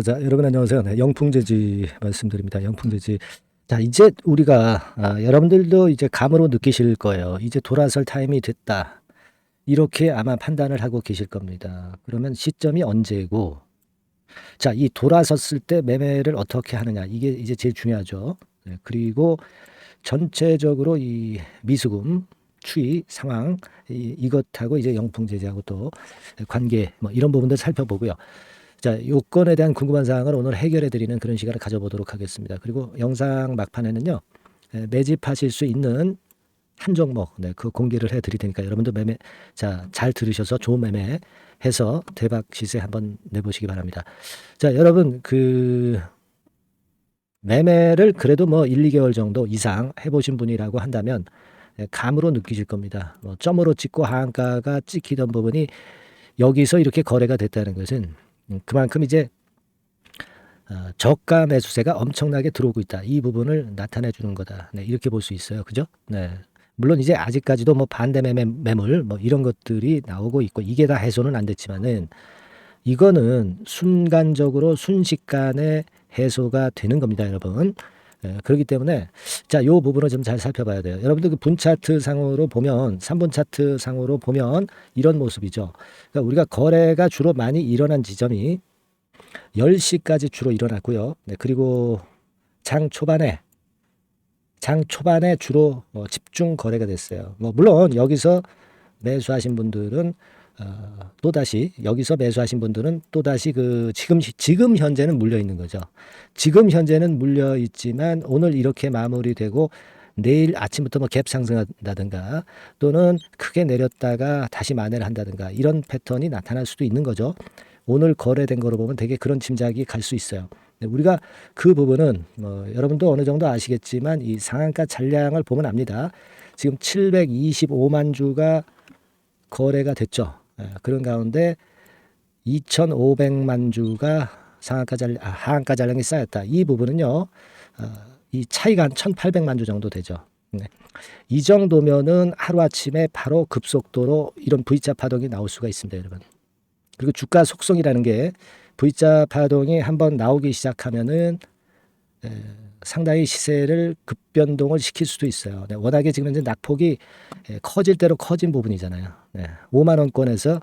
자, 여러분 안녕하세요. 네, 영풍재지 말씀드립니다. 영풍재지. 자, 이제 우리가 여러분들도 이제 감으로 느끼실 거예요. 이제 돌아설 타임이 됐다. 이렇게 아마 판단을 하고 계실 겁니다. 그러면 시점이 언제고, 자, 이 돌아섰을 때 매매를 어떻게 하느냐. 이게 이제 제일 중요하죠. 네, 그리고 전체적으로 이 미수금 추이 상황 이것하고 이제 영풍재지하고 또 관계 뭐 이런 부분들 살펴보고요. 자, 요건에 대한 궁금한 사항을 오늘 해결해 드리는 그런 시간을 가져보도록 하겠습니다. 그리고 영상 막판에는요, 매집하실 수 있는 한 종목, 네, 그 공개를 해 드릴 테니까 여러분도 매매, 자, 잘 들으셔서 좋은 매매 해서 대박 시세 한번 내보시기 바랍니다. 자, 여러분, 매매를 그래도 뭐 1, 2개월 정도 이상 해보신 분이라고 한다면 감으로 느끼실 겁니다. 뭐 점으로 찍고 하한가가 찍히던 부분이 여기서 이렇게 거래가 됐다는 것은 그만큼 이제 저가 매수세가 엄청나게 들어오고 있다. 이 부분을 나타내 주는 거다. 네, 이렇게 볼 수 있어요. 그죠? 네. 물론 이제 아직까지도 뭐 반대 매물 뭐 이런 것들이 나오고 있고 이게 다 해소는 안 됐지만은 이거는 순간적으로 순식간에 해소가 되는 겁니다, 여러분. 그렇기 때문에 자, 요 부분을 좀 잘 살펴봐야 돼요. 여러분들 그 분 차트 상으로 보면 3분 차트 상으로 보면 이런 모습이죠. 그러니까 우리가 거래가 주로 많이 일어난 지점이 10시까지 주로 일어났고요. 네, 그리고 장 초반에 주로 집중 거래가 됐어요. 뭐 물론 여기서 매수하신 분들은 또다시 여기서 매수하신 분들은 또다시 그 지금 현재는 물려 있는 거죠. 지금 현재는 물려 있지만 오늘 이렇게 마무리되고 내일 아침부터 뭐 갭 상승한다든가 또는 크게 내렸다가 다시 만회를 한다든가 이런 패턴이 나타날 수도 있는 거죠. 오늘 거래된 거로 보면 되게 그런 짐작이 갈 수 있어요. 네, 우리가 그 부분은 여러분도 어느 정도 아시겠지만 이 상한가 잔량을 보면 압니다. 지금 725만 주가 거래가 됐죠. 그런 가운데 2,500만 주가 하한가 잔량이 쌓였다. 이 부분은요, 이 차이가 한 1,800만 주 정도 되죠. 네. 이 정도면은 하루아침에 바로 급속도로 이런 V자 파동이 나올 수가 있습니다, 여러분. 그리고 주가 속성이라는 게 V자 파동이 한번 나오기 시작하면은 상당히 시세를 급변동을 시킬 수도 있어요. 네, 워낙에 지금 현재 낙폭이 커질 대로 커진 부분이잖아요. 네, 5만 원권에서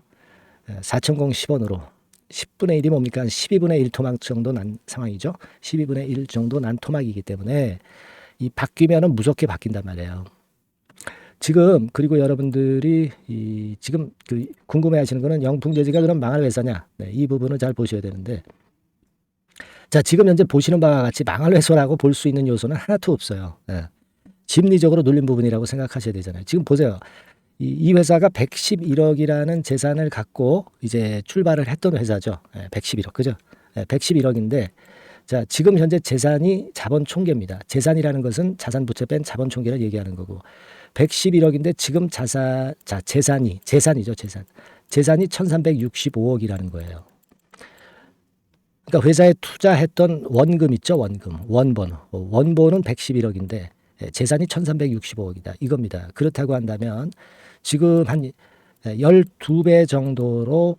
4,010원으로 10분의 1이 뭡니까? 12분의 1 토막 정도 난 상황이죠. 12분의 1 정도 난 토막이기 때문에 이 바뀌면은 무섭게 바뀐단 말이에요. 지금 그리고 여러분들이 지금 궁금해하시는 거는 영풍재지가 그럼 망할 회사냐? 네, 이 부분을 잘 보셔야 되는데, 자, 지금 현재 보시는 바와 같이 망할 회사라고 볼 수 있는 요소는 하나도 없어요. 네. 심리적으로 눌린 부분이라고 생각하셔야 되잖아요. 지금 보세요. 이 회사가 111억이라는 재산을 갖고 이제 출발을 했던 회사죠. 111억, 그죠? 111억인데, 자, 지금 현재 재산이 자본 총계입니다. 재산이라는 것은 자산 부채 뺀 자본 총계를 얘기하는 거고, 111억인데 지금 재산이죠, 재산. 재산이 1365억이라는 거예요. 그러니까 회사에 투자했던 원금 있죠, 원금. 원본은 111억인데 재산이 1365억이다. 이겁니다. 그렇다고 한다면 지금 한 12배 정도로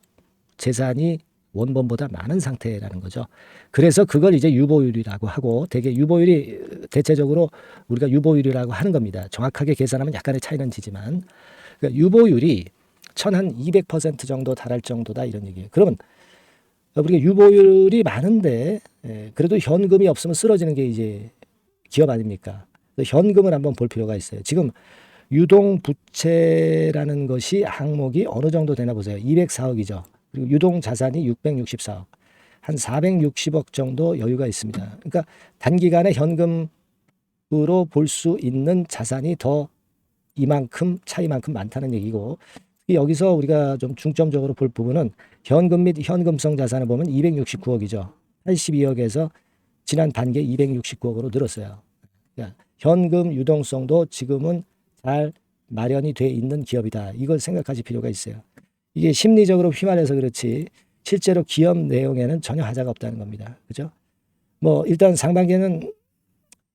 재산이 원본보다 많은 상태라는 거죠. 그래서 그걸 이제 유보율이라고 하고 대체적으로 우리가 유보율이라고 하는 겁니다. 정확하게 계산하면 약간의 차이는 지지만 그러니까 유보율이 1200% 정도 달할 정도다 이런 얘기예요. 그러면 우리가 유보율이 많은데 그래도 현금이 없으면 쓰러지는 게 이제 기업 아닙니까? 현금을 한번 볼 필요가 있어요. 지금 유동부채라는 것이 항목이 어느 정도 되나 보세요. 204억이죠. 그리고 유동자산이 664억. 한 460억 정도 여유가 있습니다. 그러니까 단기간에 현금으로 볼 수 있는 자산이 더 차이만큼 많다는 얘기고, 여기서 우리가 좀 중점적으로 볼 부분은 현금 및 현금성 자산을 보면 269억이죠. 82억에서 지난 반기에 269억으로 늘었어요. 그러니까 현금 유동성도 지금은 잘 마련이 돼 있는 기업이다. 이걸 생각하실 필요가 있어요. 이게 심리적으로 휘말려서 그렇지 실제로 기업 내용에는 전혀 하자가 없다는 겁니다. 그죠? 뭐 일단 상반기에는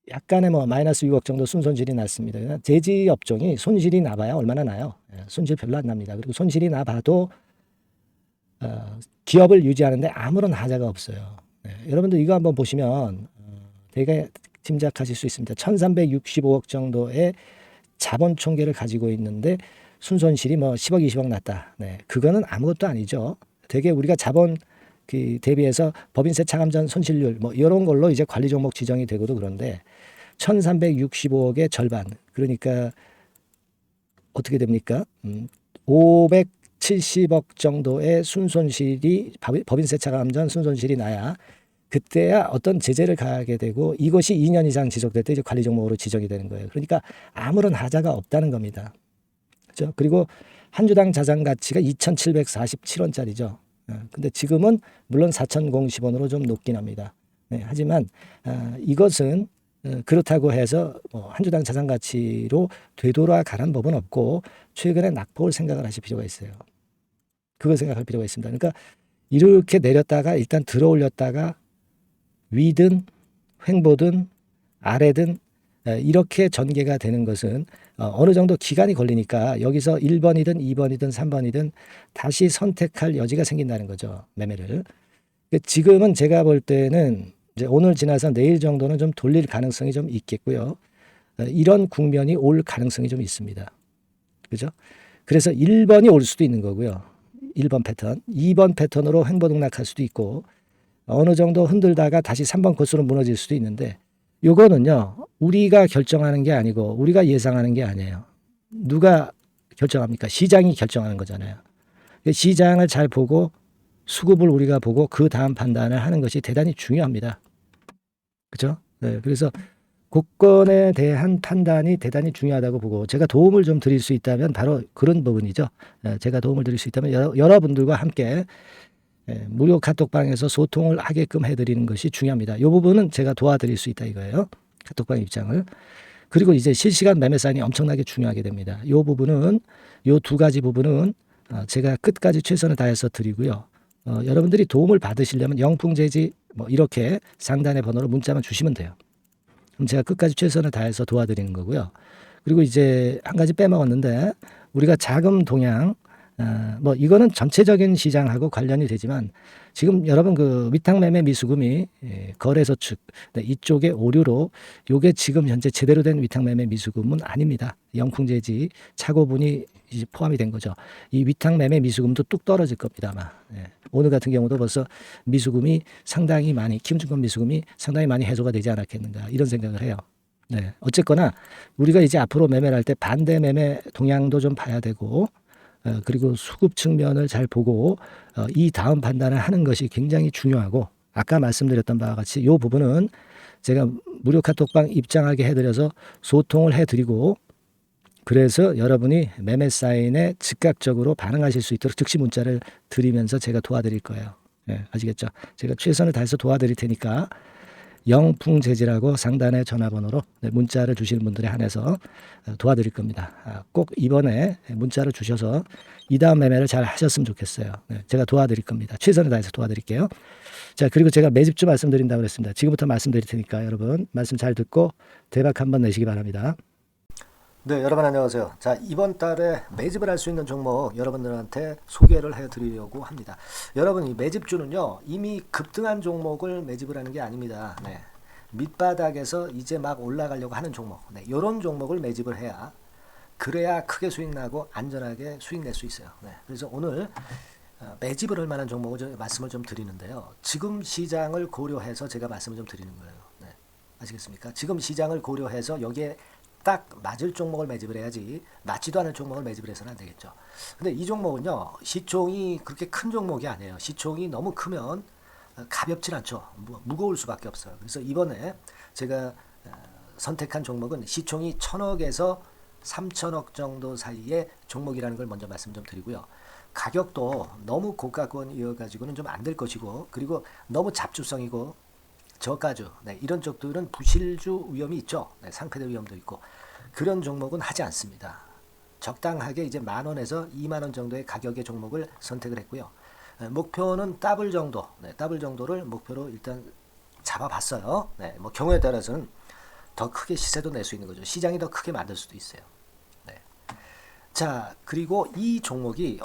약간의 뭐 마이너스 6억 정도 순손실이 났습니다. 제지 업종이 손실이 나봐야 얼마나 나요? 손실 별로 안 납니다. 그리고 손실이 나봐도 기업을 유지하는데 아무런 하자가 없어요. 여러분들 이거 한번 보시면 되게 짐작하실 수 있습니다. 1365억 정도의 자본 총계를 가지고 있는데 순손실이 뭐 10억 20억 났다. 그거는 아무것도 아니죠. 되게 우리가 자본 대비해서 법인세 차감전 손실률 뭐 이런 걸로 이제 관리 종목 지정이 되고도 그런데 1365억의 절반, 그러니까 어떻게 됩니까? 570억 정도의 순손실이 법인세 차감전 순손실이 나야 그때야 어떤 제재를 가하게 되고 이것이 2년 이상 지속될 때 이제 관리 종목으로 지정이 되는 거예요. 그러니까 아무런 하자가 없다는 겁니다. 그렇죠? 그리고 한 주당 자산 가치가 2,747원짜리죠. 근데 지금은 물론 4,010원으로 좀 높긴 합니다. 하지만 이것은 그렇다고 해서 한 주당 자산 가치로 되돌아가는 법은 없고 최근에 낙폭을 생각을 하실 필요가 있어요. 그걸 생각할 필요가 있습니다. 그러니까 이렇게 내렸다가 일단 들어 올렸다가 위든 횡보든 아래든 이렇게 전개가 되는 것은 어느 정도 기간이 걸리니까 여기서 1번이든 2번이든 3번이든 다시 선택할 여지가 생긴다는 거죠. 매매를. 지금은 제가 볼 때는 이제 오늘 지나서 내일 정도는 좀 돌릴 가능성이 좀 있겠고요. 이런 국면이 올 가능성이 좀 있습니다. 그죠? 그래서 1번이 올 수도 있는 거고요. 1번 패턴. 2번 패턴으로 횡보등락할 수도 있고 어느 정도 흔들다가 다시 3번 코스로 무너질 수도 있는데 요거는요. 우리가 결정하는 게 아니고 우리가 예상하는 게 아니에요. 누가 결정합니까? 시장이 결정하는 거잖아요. 시장을 잘 보고 수급을 우리가 보고 그 다음 판단을 하는 것이 대단히 중요합니다. 그렇죠? 그래서 국권에 대한 판단이 대단히 중요하다고 보고 제가 도움을 좀 드릴 수 있다면 바로 그런 부분이죠. 제가 도움을 드릴 수 있다면 여러분들과 함께 무료 카톡방에서 소통을 하게끔 해드리는 것이 중요합니다. 이 부분은 제가 도와드릴 수 있다 이거예요. 카톡방 입장을. 그리고 이제 실시간 매매 사인이 엄청나게 중요하게 됩니다. 이 부분은 이 두 가지 부분은 제가 끝까지 최선을 다해서 드리고요. 여러분들이 도움을 받으시려면 영풍재지 뭐 이렇게 상단의 번호로 문자만 주시면 돼요. 그럼 제가 끝까지 최선을 다해서 도와드리는 거고요. 그리고 이제 한 가지 빼먹었는데 우리가 자금 동향 뭐 이거는 전체적인 시장하고 관련이 되지만 지금 여러분 그 위탁매매 미수금이 거래소 측 이쪽에 오류로 요게 지금 현재 제대로 된 위탁매매 미수금은 아닙니다. 영풍재지 착오분이 이제 포함이 된 거죠. 이 위탁매매 미수금도 뚝 떨어질 겁니다 아마. 오늘 같은 경우도 벌써 미수금이 상당히 많이 키움증권 미수금이 상당히 많이 해소가 되지 않았겠는가 이런 생각을 해요. 어쨌거나 우리가 이제 앞으로 매매를 할 때 반대 매매 동향도 좀 봐야 되고 그리고 수급 측면을 잘 보고 이 다음 판단을 하는 것이 굉장히 중요하고 아까 말씀드렸던 바와 같이 이 부분은 제가 무료 카톡방 입장하게 해드려서 소통을 해드리고 그래서 여러분이 매매 사인에 즉각적으로 반응하실 수 있도록 즉시 문자를 드리면서 제가 도와드릴 거예요. 아시겠죠? 제가 최선을 다해서 도와드릴 테니까 영풍재지라고 상단의 전화번호로 문자를 주시는 분들에 한해서 도와드릴 겁니다. 꼭 이번에 문자를 주셔서 이 다음 매매를 잘 하셨으면 좋겠어요. 제가 도와드릴 겁니다. 최선을 다해서 도와드릴게요. 자, 그리고 제가 매집주 말씀드린다고 그랬습니다. 지금부터 말씀드릴 테니까 여러분 말씀 잘 듣고 대박 한번 내시기 바랍니다. 네, 여러분 안녕하세요. 자, 이번 달에 매집을 할 수 있는 종목 여러분들한테 소개를 해드리려고 합니다. 여러분 이 매집주는요 이미 급등한 종목을 매집을 하는 게 아닙니다. 밑바닥에서 이제 막 올라가려고 하는 종목, 이런 종목을 매집을 해야 그래야 크게 수익 나고 안전하게 수익 낼 수 있어요. 그래서 오늘 매집을 할 만한 종목을 말씀을 좀 드리는데요. 지금 시장을 고려해서 제가 말씀을 좀 드리는 거예요. 아시겠습니까? 지금 시장을 고려해서 여기에 딱 맞을 종목을 매집을 해야지 맞지도 않은 종목을 매집을 해서는 안 되겠죠. 근데 이 종목은요 시총이 그렇게 큰 종목이 아니에요. 시총이 너무 크면 가볍진 않죠. 무거울 수밖에 없어요. 그래서 이번에 제가 선택한 종목은 시총이 1,000억에서 3,000억 정도 사이의 종목이라는 걸 먼저 말씀 좀 드리고요. 가격도 너무 고가권이어가지고는 좀 안 될 것이고 그리고 너무 잡주성이고 저가주 이런 쪽들은 부실주 위험이 있죠. 상패될 위험도 있고 그런 종목은 하지 않습니다. 적당하게 이제 10,000원에서 20,000원 정도의 가격의 종목을 선택을 했고요. 목표는 더블 정도, 더블 정도를 목표로 일단 잡아봤어요. 뭐 경우에 따라서는 더 크게 시세도 낼 수 있는 거죠. 시장이 더 크게 만들 수도 있어요. 자, 그리고 이 종목이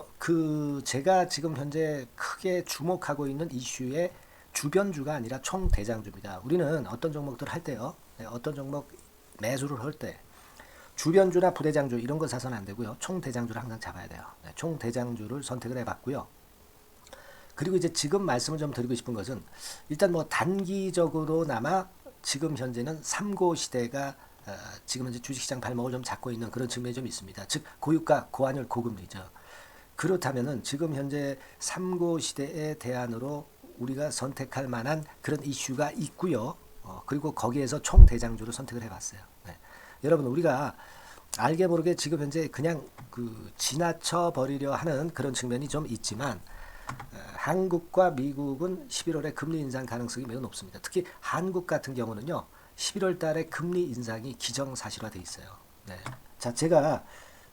제가 지금 현재 크게 주목하고 있는 이슈의 주변주가 아니라 총대장주입니다. 우리는 어떤 종목들 할 때요. 네, 어떤 종목 매수를 할 때 주변주나 부대장주 이런 거 사서는 안 되고요. 총대장주를 항상 잡아야 돼요. 네, 총대장주를 선택을 해봤고요. 그리고 이제 지금 말씀을 좀 드리고 싶은 것은 일단 뭐 단기적으로나마 지금 현재는 3고 시대가 지금 현재 주식시장 발목을 좀 잡고 있는 그런 측면이 좀 있습니다. 즉 고유가, 고환율, 고금리죠. 그렇다면은 지금 현재 3고 시대의 대안으로 우리가 선택할 만한 그런 이슈가 있고요. 그리고 거기에서 총대장주를 선택을 해봤어요. 네. 여러분 우리가 알게 모르게 지금 현재 그냥 그 지나쳐 버리려 하는 그런 측면이 좀 있지만 한국과 미국은 11월에 금리 인상 가능성이 매우 높습니다. 특히 한국 같은 경우는요. 11월 달에 금리 인상이 기정사실화되어 있어요. 네. 자, 제가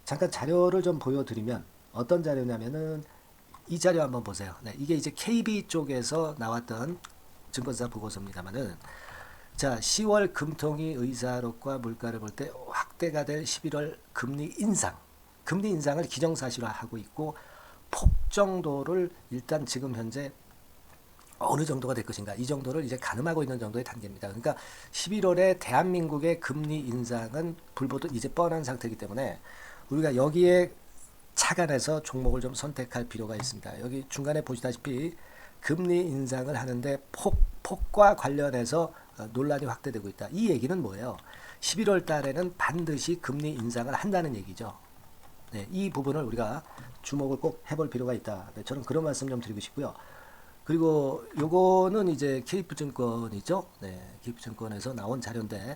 잠깐 자료를 좀 보여드리면 어떤 자료냐면은 이 자료 한번 보세요. 네, 이게 이제 KB 쪽에서 나왔던 증권사 보고서입니다만은 자, 10월 금통위 의사록과 물가를 볼 때 확대가 될 11월 금리 인상을 기정사실화하고 있고 폭 정도를 일단 지금 현재 어느 정도가 될 것인가 이 정도를 이제 가늠하고 있는 정도의 단계입니다. 그러니까 11월에 대한민국의 금리 인상은 불보듯 이제 뻔한 상태이기 때문에 우리가 여기에 착안해서 종목을 좀 선택할 필요가 있습니다. 여기 중간에 보시다시피 금리 인상을 하는데 폭과 관련해서 논란이 확대되고 있다. 이 얘기는 뭐예요? 11월 달에는 반드시 금리 인상을 한다는 얘기죠. 네, 이 부분을 우리가 주목을 꼭 해볼 필요가 있다. 네, 저는 그런 말씀 좀 드리고 싶고요. 그리고 요거는 이제 KF증권이죠. 네, KF증권에서 나온 자료인데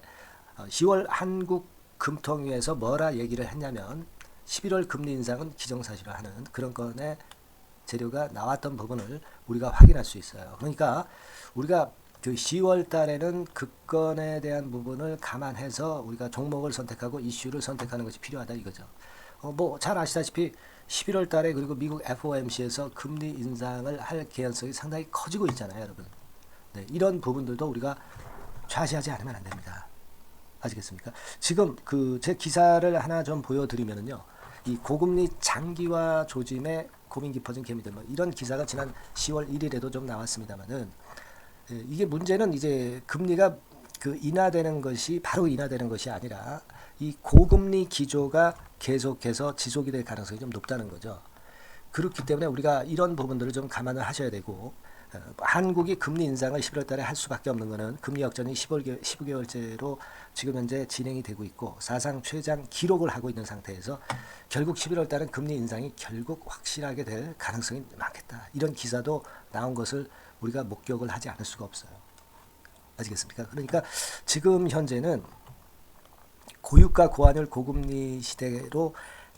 10월 한국 금통위에서 뭐라 얘기를 했냐면 11월 금리 인상은 기정사실화하는 그런 건의 재료가 나왔던 부분을 우리가 확인할 수 있어요. 그러니까 우리가 그 10월 달에는 그 건에 대한 부분을 감안해서 우리가 종목을 선택하고 이슈를 선택하는 것이 필요하다 이거죠. 뭐 잘 아시다시피 11월 달에 그리고 미국 FOMC에서 금리 인상을 할 개연성이 상당히 커지고 있잖아요, 여러분. 네, 이런 부분들도 우리가 좌시하지 않으면 안 됩니다. 아시겠습니까? 지금 그 제 기사를 하나 좀 보여드리면은요, 이 고금리 장기화 조짐에 고민 깊어진 개미들 뭐 이런 기사가 지난 10월 1일에도 좀 나왔습니다만은 이게 문제는 이제 금리가 그 인하되는 것이 바로 인하되는 것이 아니라 이 고금리 기조가 계속해서 지속이 될 가능성이 좀 높다는 거죠. 그렇기 때문에 우리가 이런 부분들을 좀 감안을 하셔야 되고 한국이 금리 인상을 11월 달에 할 수밖에 없는 것은 금리 역전이 15개월째로 지금 현재 진행이 되고 있고 사상 최장 기록을 하고 있는 상태에서 결국 11월 달은 금리 인상이 결국 확실하게 될 가능성이 많겠다. 이런 기사도 나온 것을 우리가 목격을 하지 않을 수가 없어요. 아시겠습니까? 그러니까 지금 현재는 고유가 고환율 고금리 시대로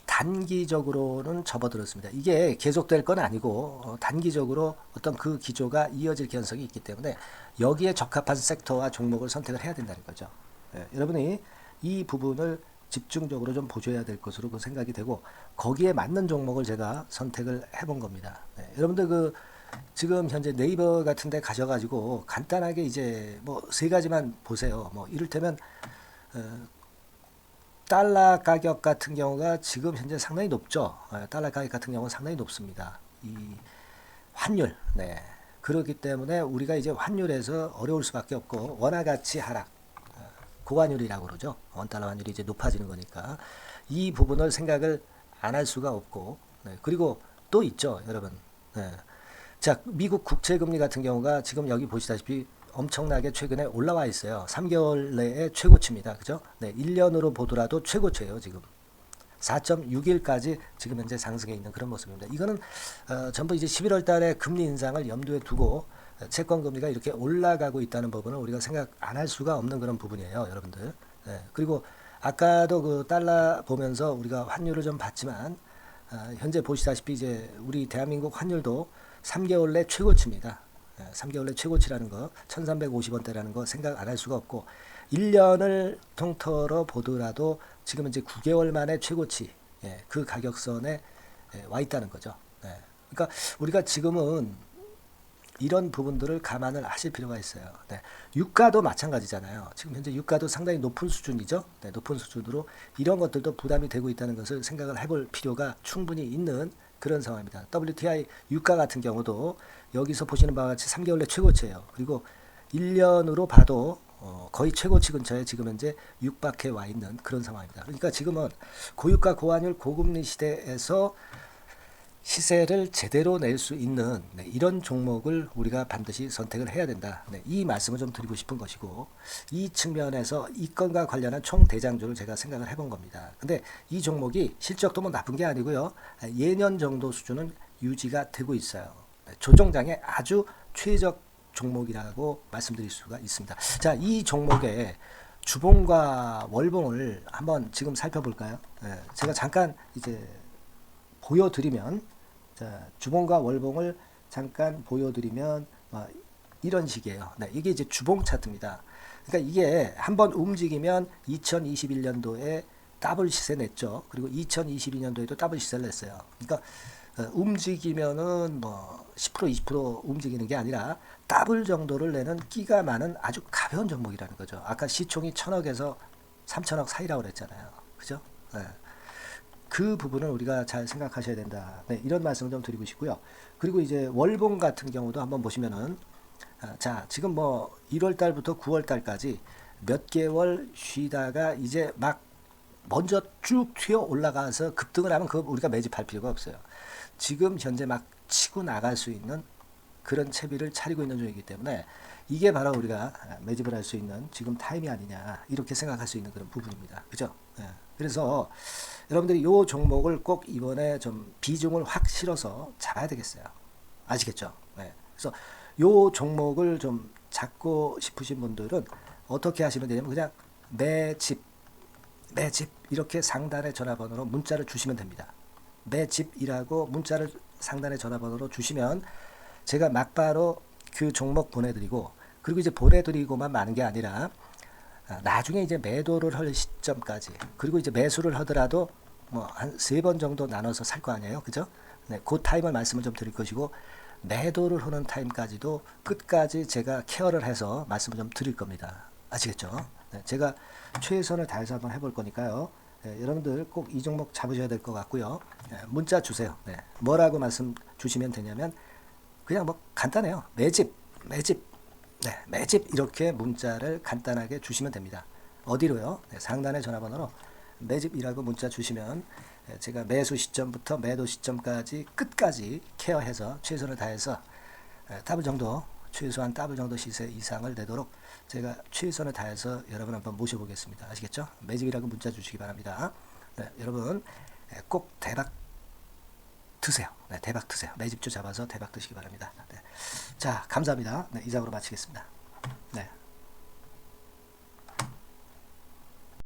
단기적으로는 접어들었습니다. 이게 계속될 건 아니고 단기적으로 어떤 그 기조가 이어질 개연성이 있기 때문에 여기에 적합한 섹터와 종목을 선택을 해야 된다는 거죠. 여러분이 이 부분을 집중적으로 좀 보셔야 될 것으로 그 생각이 되고 거기에 맞는 종목을 제가 선택을 해본 겁니다. 여러분들 그 지금 현재 네이버 같은 데 가셔가지고 간단하게 이제 뭐 세 가지만 보세요. 뭐 이를테면 달러 가격 같은 경우가 지금 현재 상당히 높죠. 달러 가격 같은 경우는 상당히 높습니다. 이 환율, 네. 그렇기 때문에 우리가 이제 환율에서 어려울 수밖에 없고 원화가치 하락, 고환율이라고 그러죠. 원달러 환율이 이제 높아지는 거니까 이 부분을 생각을 안 할 수가 없고, 네. 그리고 또 있죠, 여러분. 네. 자, 미국 국채금리 같은 경우가 지금 여기 보시다시피 엄청나게 최근에 올라와 있어요. 3개월 내에 최고치입니다. 그죠? 네, 1년으로 보더라도 최고치예요, 지금. 4.61까지 지금 현재 상승해 있는 그런 모습입니다. 이거는 전부 이제 11월 달에 금리 인상을 염두에 두고 채권 금리가 이렇게 올라가고 있다는 부분을 우리가 생각 안 할 수가 없는 그런 부분이에요, 여러분들. 네, 그리고 아까도 그 달러 보면서 우리가 환율을 좀 봤지만 현재 보시다시피 이제 우리 대한민국 환율도 3개월 내 최고치입니다. 3개월 내 최고치라는 거 1350원대라는 거 생각 안 할 수가 없고 1년을 통틀어 보더라도 지금 이제 9개월 만에 최고치 그 가격선에 와 있다는 거죠. 그러니까 우리가 지금은 이런 부분들을 감안을 하실 필요가 있어요. 유가도 마찬가지잖아요. 지금 현재 유가도 상당히 높은 수준이죠. 높은 수준으로 이런 것들도 부담이 되고 있다는 것을 생각을 해볼 필요가 충분히 있는 그런 상황입니다. WTI 유가 같은 경우도 여기서 보시는 바와 같이 3개월 내 최고치예요. 그리고 1년으로 봐도 거의 최고치 근처에 지금 현재 육박해 와 있는 그런 상황입니다. 그러니까 지금은 고유가 고환율 고금리 시대에서 시세를 제대로 낼 수 있는 이런 종목을 우리가 반드시 선택을 해야 된다. 이 말씀을 좀 드리고 싶은 것이고, 이 측면에서 이 건과 관련한 총 대장주를 제가 생각을 해본 겁니다. 근데 이 종목이 실적도 뭐 나쁜 게 아니고요. 예년 정도 수준은 유지가 되고 있어요. 조정장의 아주 최적 종목이라고 말씀드릴 수가 있습니다. 자, 이 종목의 주봉과 월봉을 한번 지금 살펴볼까요? 제가 잠깐 이제 보여드리면, 자, 주봉과 월봉을 잠깐 보여드리면 이런 식이에요. 이게 이제 주봉 차트입니다. 그러니까 이게 한번 움직이면 2021년도에 더블 시세 냈죠. 그리고 2022년도에도 더블 시세를 냈어요. 그러니까 움직이면은 뭐 10% 20% 움직이는 게 아니라 더블 정도를 내는 끼가 많은 아주 가벼운 종목이라는 거죠. 아까 시총이 1000억에서 3000억 사이라고 그랬잖아요. 그죠? 네. 그 부분을 우리가 잘 생각하셔야 된다. 이런 말씀을 좀 드리고 싶고요. 그리고 이제 월봉 같은 경우도 한번 보시면은, 자, 지금 뭐 1월 달부터 9월 달까지 몇 개월 쉬다가 이제 막 먼저 쭉 튀어 올라가서 급등을 하면 그거 우리가 매집할 필요가 없어요. 지금 현재 막 치고 나갈 수 있는 그런 채비를 차리고 있는 중이기 때문에 이게 바로 우리가 매집을 할 수 있는 지금 타임이 아니냐, 이렇게 생각할 수 있는 그런 부분입니다. 그죠? 그래서 여러분들이 이 종목을 꼭 이번에 좀 비중을 확 실어서 잡아야 되겠어요. 아시겠죠? 그래서 이 종목을 좀 잡고 싶으신 분들은 어떻게 하시면 되냐면 그냥 매집 이렇게 상단의 전화번호로 문자를 주시면 됩니다. 매집이라고 문자를 상단의 전화번호로 주시면 제가 막바로 그 종목 보내드리고, 그리고 이제 보내드리고만 마는 게 아니라 나중에 이제 매도를 할 시점까지, 그리고 이제 매수를 하더라도 뭐 한 3번 정도 나눠서 살 거 아니에요. 그죠? 그 타임을 말씀을 좀 드릴 것이고, 매도를 하는 타임까지도 끝까지 제가 케어를 해서 말씀을 좀 드릴 겁니다. 아시겠죠? 제가 최선을 다해서 한번 해볼 거니까요. 여러분들 꼭 이 종목 잡으셔야 될 것 같고요. 문자 주세요. 뭐라고 말씀 주시면 되냐면 그냥 뭐 간단해요. 매집 이렇게 문자를 간단하게 주시면 됩니다. 어디로요? 상단의 전화번호로 매집이라고 문자 주시면 제가 매수 시점부터 매도 시점까지 끝까지 케어해서 최선을 다해서 더블 정도, 최소한 더블 정도 시세 이상을 내도록 제가 최선을 다해서 여러분 한번 모셔보겠습니다. 아시겠죠? 매집이라고 문자 주시기 바랍니다. 여러분 꼭 대박 드세요. 대박 드세요. 매집주 잡아서 대박 드시기 바랍니다. 자, 감사합니다. 이상으로 마치겠습니다.